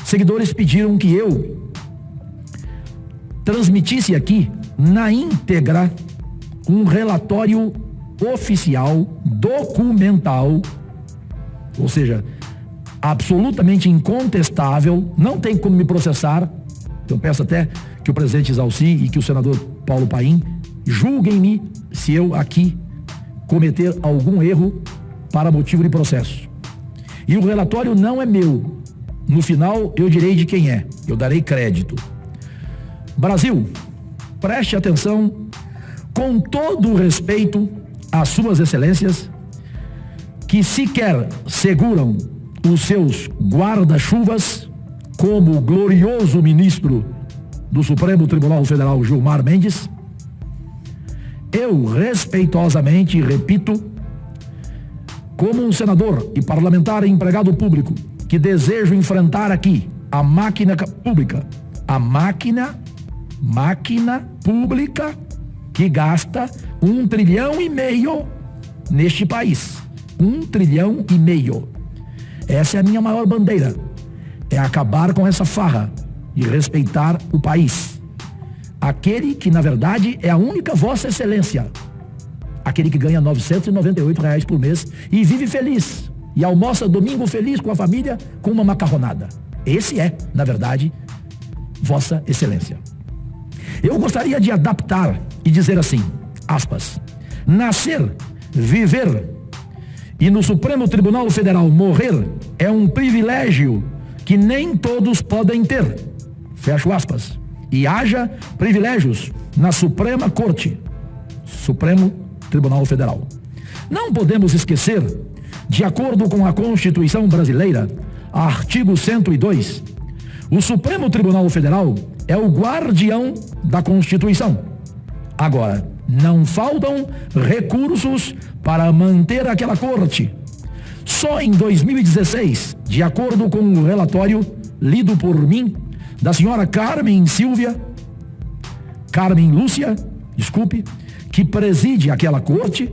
seguidores pediram que eu transmitisse aqui, na íntegra, um relatório oficial, documental, ou seja, absolutamente incontestável, não tem como me processar. Eu peço até que o presidente Exalci e que o senador Paulo Paim julguem-me se eu aqui cometer algum erro para motivo de processo. E o relatório não é meu. No final, eu direi de quem é. Eu darei crédito. Brasil, preste atenção, com todo o respeito às suas excelências, que sequer seguram os seus guarda-chuvas, como o glorioso ministro do Supremo Tribunal Federal, Gilmar Mendes. Eu, respeitosamente, repito, como um senador e parlamentar e empregado público, que desejo enfrentar aqui a máquina pública, a máquina pública que gasta 1,5 trilhão neste país. 1,5 trilhão. Essa é a minha maior bandeira. É acabar com essa farra e respeitar o país. Aquele que, na verdade, é a única Vossa Excelência. Aquele que ganha R$ 998 por mês e vive feliz. E almoça domingo feliz com a família com uma macarronada. Esse é, na verdade, Vossa Excelência. Eu gostaria de adaptar e dizer assim, aspas, nascer, viver e no Supremo Tribunal Federal morrer é um privilégio que nem todos podem ter. Fecho aspas. E haja privilégios na Suprema Corte, Supremo Tribunal Federal. Não podemos esquecer, de acordo com a Constituição brasileira, artigo 102, o Supremo Tribunal Federal é o guardião da Constituição. Agora, não faltam recursos para manter aquela corte. Só em 2016, de acordo com o relatório lido por mim, da senhora Carmen Lúcia, que preside aquela corte,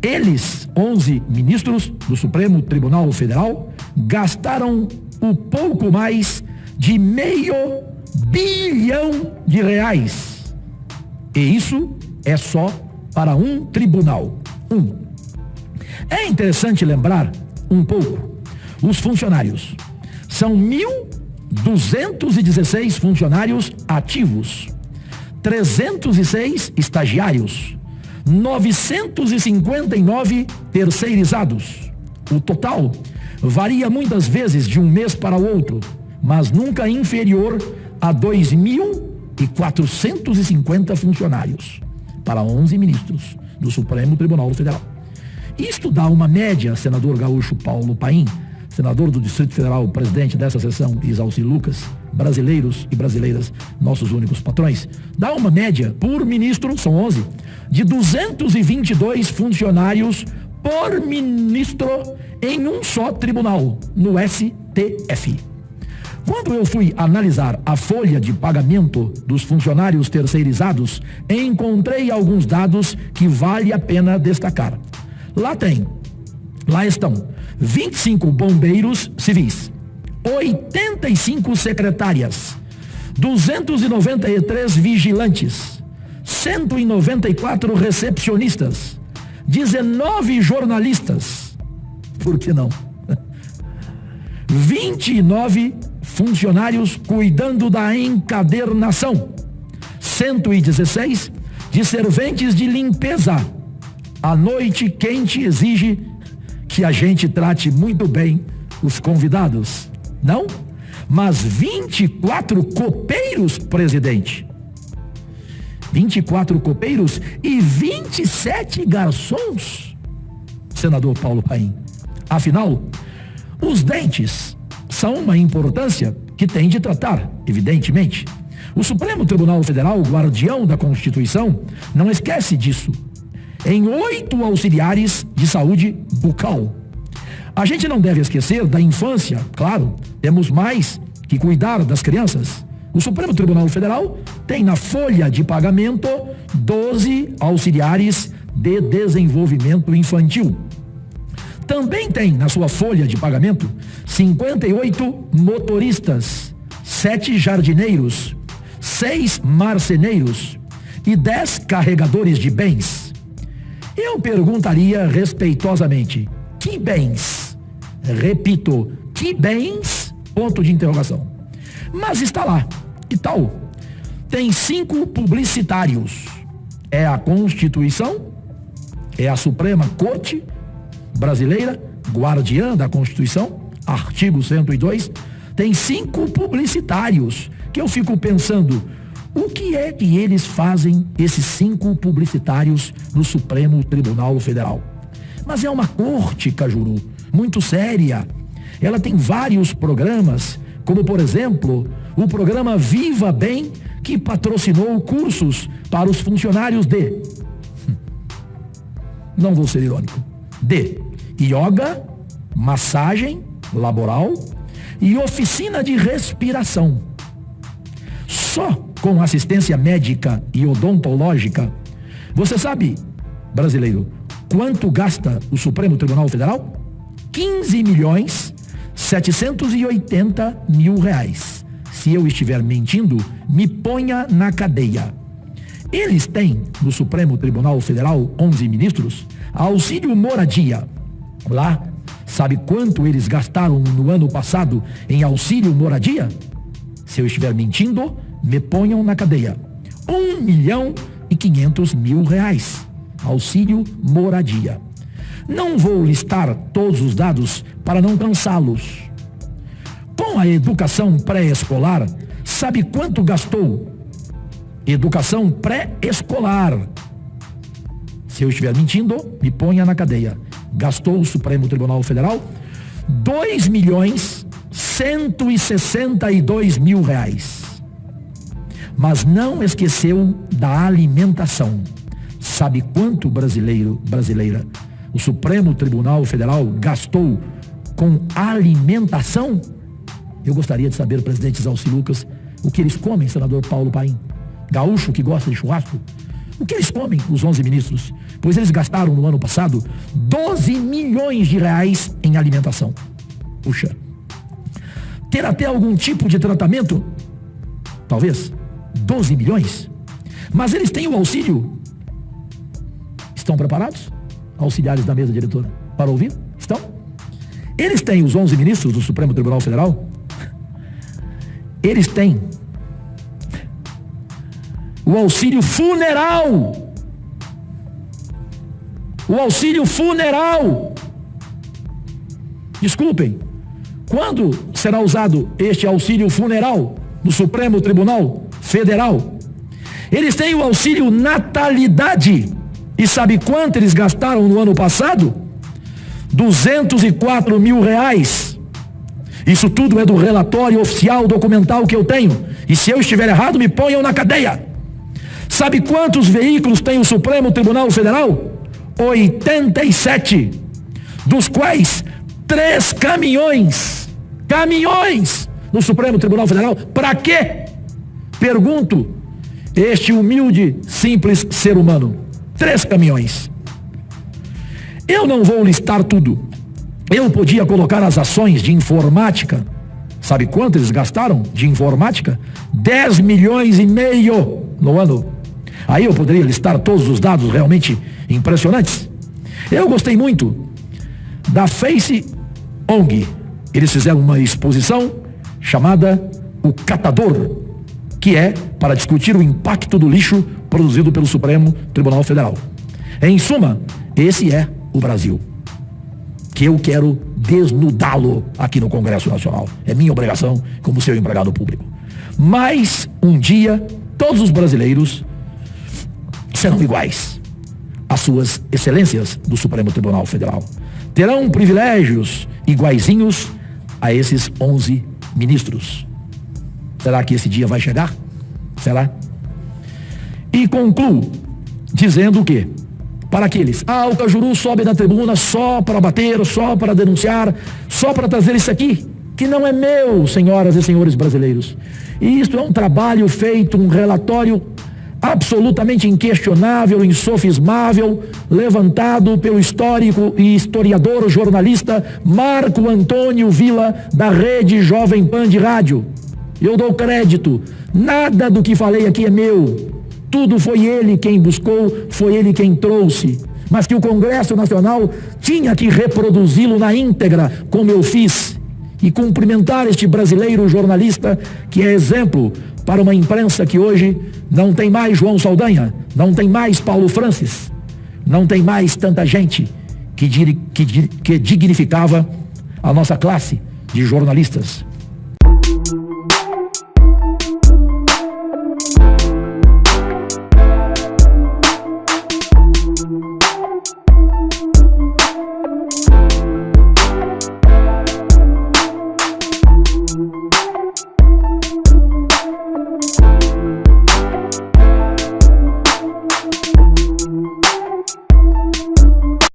eles, 11 ministros do Supremo Tribunal Federal, gastaram um pouco mais de R$500 bilhão. E isso é só para um tribunal. É interessante lembrar um pouco, os funcionários. São 1.216 funcionários ativos, 306 estagiários, 959 terceirizados. O total varia muitas vezes de um mês para o outro, mas nunca inferior a 2.450 funcionários para 11 ministros do Supremo Tribunal Federal. Isto dá uma média, senador gaúcho Paulo Paim, senador do Distrito Federal, presidente dessa sessão, Exalci Lucas, brasileiros e brasileiras, nossos únicos patrões, dá uma média por ministro, são 11, de 222 funcionários por ministro em um só tribunal, no STF. Quando eu fui analisar a folha de pagamento dos funcionários terceirizados, encontrei alguns dados que vale a pena destacar. Lá estão 25 bombeiros civis, 85 secretárias, 293 vigilantes, 194 recepcionistas, 19 jornalistas, por que não? 29 funcionários cuidando da encadernação, 116 de serventes de limpeza. A noite quente exige que a gente trate muito bem os convidados, não? Mas 24 copeiros, presidente. 24 copeiros e 27 garçons, senador Paulo Paim. Afinal, os dentes são uma importância que tem de tratar, evidentemente. O Supremo Tribunal Federal, guardião da Constituição, não esquece disso. Em 8 auxiliares de saúde bucal. A gente não deve esquecer da infância, claro, temos mais que cuidar das crianças. O Supremo Tribunal Federal tem na folha de pagamento 12 auxiliares de desenvolvimento infantil, Também tem na sua folha de pagamento 58 motoristas, 7 jardineiros, 6 marceneiros e 10 carregadores de bens. Eu perguntaria respeitosamente: que bens? Repito, que bens? Ponto de interrogação. Mas está lá. E tal? Tem 5 publicitários. É a Constituição, é a Suprema Corte Brasileira, guardiã da Constituição, artigo 102, tem 5 publicitários, que eu fico pensando, o que é que eles fazem, esses 5 publicitários, no Supremo Tribunal Federal? Mas é uma corte, Cajuru, muito séria. Ela tem vários programas, como por exemplo, o programa Viva Bem, que patrocinou cursos para os funcionários de, não vou ser irônico, de yoga, massagem laboral e oficina de respiração. Só com assistência médica e odontológica, você sabe, brasileiro, quanto gasta o Supremo Tribunal Federal? 15.780.000 reais. Se eu estiver mentindo, me ponha na cadeia. Eles têm, no Supremo Tribunal Federal, 11 ministros, auxílio moradia. Lá, sabe quanto eles gastaram no ano passado em auxílio moradia? Se eu estiver mentindo, me ponham na cadeia. 1.500.000 reais. Auxílio moradia. Não vou listar todos os dados para não cansá-los. Com a educação pré-escolar, sabe quanto gastou? Educação pré-escolar. Se eu estiver mentindo, me ponha na cadeia. Gastou o Supremo Tribunal Federal 2.162.000 reais. Mas não esqueceu da alimentação. Sabe quanto, brasileira, o Supremo Tribunal Federal gastou com alimentação? Eu gostaria de saber, presidente Zalci Lucas, o que eles comem, senador Paulo Paim. Gaúcho que gosta de churrasco. O que eles comem, os 11 ministros? Pois eles gastaram no ano passado 12 milhões de reais em alimentação. Puxa. Ter até algum tipo de tratamento? Talvez. 12 milhões? Mas eles têm o auxílio. Estão preparados? Auxiliares da mesa diretora, para ouvir? Estão? Eles têm, os 11 ministros do Supremo Tribunal Federal, eles têm o auxílio funeral. O auxílio funeral. Desculpem, quando será usado este auxílio funeral no Supremo Tribunal Federal? Eles têm o auxílio natalidade. E sabe quanto eles gastaram no ano passado? 204 mil reais. Isso tudo é do relatório oficial documental que eu tenho. E se eu estiver errado, me ponham na cadeia. Sabe quantos veículos tem o Supremo Tribunal Federal? 87. Dos quais 3 caminhões. Caminhões no Supremo Tribunal Federal. Para quê? Pergunto, este humilde, simples ser humano. 3 caminhões. Eu não vou listar tudo. Eu podia colocar as ações de informática. Sabe quanto eles gastaram de informática? 10 milhões e meio no ano. Aí eu poderia listar todos os dados realmente impressionantes. Eu gostei muito da Face ONG. Eles fizeram uma exposição chamada O Catador, que é para discutir o impacto do lixo produzido pelo Supremo Tribunal Federal. Em suma, esse é o Brasil, que eu quero desnudá-lo aqui no Congresso Nacional. É minha obrigação como seu empregado público. Mas, um dia, todos os brasileiros serão iguais às suas excelências do Supremo Tribunal Federal. Terão privilégios iguaizinhos a esses 11 ministros. Será que esse dia vai chegar? Será? E concluo dizendo o quê? Para aqueles, o Cajuru sobe na tribuna só para bater, só para denunciar, só para trazer isso aqui, que não é meu, senhoras e senhores brasileiros. E isto é um trabalho feito, um relatório absolutamente inquestionável, insofismável, levantado pelo histórico e historiador jornalista Marco Antônio Villa, da Rede Jovem Pan de rádio. Eu dou crédito, nada do que falei aqui é meu, tudo foi ele quem buscou, foi ele quem trouxe, mas que o Congresso Nacional tinha que reproduzi-lo na íntegra, como eu fiz, e cumprimentar este brasileiro jornalista que é exemplo para uma imprensa que hoje não tem mais João Saldanha, não tem mais Paulo Francis, não tem mais tanta gente que dignificava a nossa classe de jornalistas.